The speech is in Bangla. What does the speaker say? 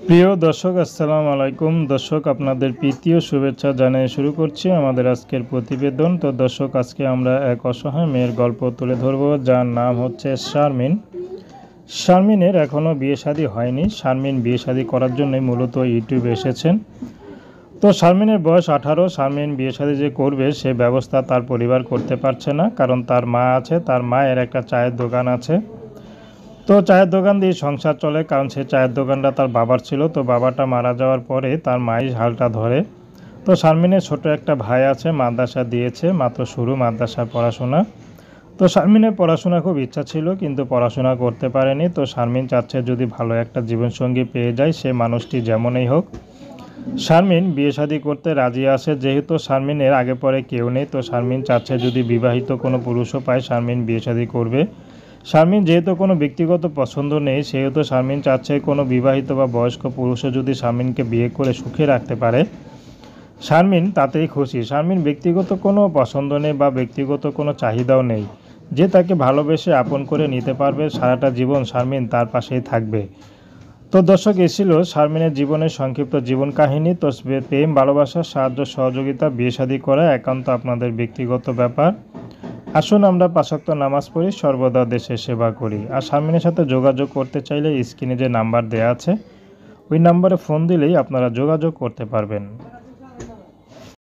প্রিয় দর্শক আসসালামু আলাইকুম। দর্শক আপনাদের প্রীতি ও শুভেচ্ছা জানিয়ে শুরু করছি আমাদের আজকের প্রতিবেদন। তো দর্শক আজকে আমরা এক অসহায় মেয়ের গল্প তুলে ধরব, যার নাম হচ্ছে শারমিন। শারমিনের এখনও বিয়ে শাদী হয়নি। শারমিন বিয়ে শাদী করার জন্যই মূলত ইউটিউবে এসেছেন। তো শারমিনের বয়স 18। শারমিন বিয়ে শাদী যে করবে সে ব্যবস্থা তার পরিবার করতে পারছে না, কারণ তার মা আছে, তার মায়ের একটা চায়ের দোকান আছে। তো চায়ের দোকান দিয়ে সংসার চলে, কারণ সে চায়ের দোকানটা তার বাবার ছিল। তো বাবাটা মারা যাওয়ার পরে তার মাই হালটা ধরে। তো শারমিনের ছোট একটা ভাই আছে, মাদ্রাসা দিয়েছে, মাত্র শুরু মাদ্রাসার পড়াশোনা। তো শারমিনের পড়াশোনা খুব ইচ্ছা ছিল, কিন্তু পড়াশোনা করতে পারেনি। তো শারমিন চাচ্ছে যদি ভালো একটা জীবনসঙ্গী পেয়ে যায়, সে মানুষটি যেমনই হোক, শারমিন বিয়ে শাদী করতে রাজি আছে। যেহেতু শারমিনের আগে পরে কেউ নেই, তো শারমিন চাচ্ছে যদি বিবাহিত কোনো পুরুষও পায়, শারমিন বিয়ে শাদী করবে। শারমিন যেহেতু কোনো ব্যক্তিগত পছন্দ নেই, সেহেতু শারমিন চাচ্ছে কোনো বিবাহিত বা বয়স্ক পুরুষও যদি শারমিনকে বিয়ে করে সুখে রাখতে পারে, শারমিন তাতেই খুশি। শারমিন ব্যক্তিগত কোনো পছন্দ নেই বা ব্যক্তিগত কোনো চাহিদাও নেই, যে তাকে ভালোবেসে আপন করে নিতে পারবে, সারাটা জীবন শারমিন তার পাশেই থাকবে। তো দর্শক, এ ছিল শারমিনের জীবনের সংক্ষিপ্ত জীবন কাহিনী। তো প্রেম, ভালোবাসা, সাহায্য, সহযোগিতা, বিয়ে শাদী করা একান্ত আপনাদের ব্যক্তিগত ব্যাপার। আসুন আমরা ৫ ওয়াক্ত নামাজ পড়ি, সর্বদা দেশের সেবা করি। আর শারমিনের সাথে যোগাযোগ করতে চাইলে স্ক্রিনে যে নাম্বার দেওয়া আছে, ওই নাম্বারে ফোন দিলেই আপনারা যোগাযোগ করতে পারবেন।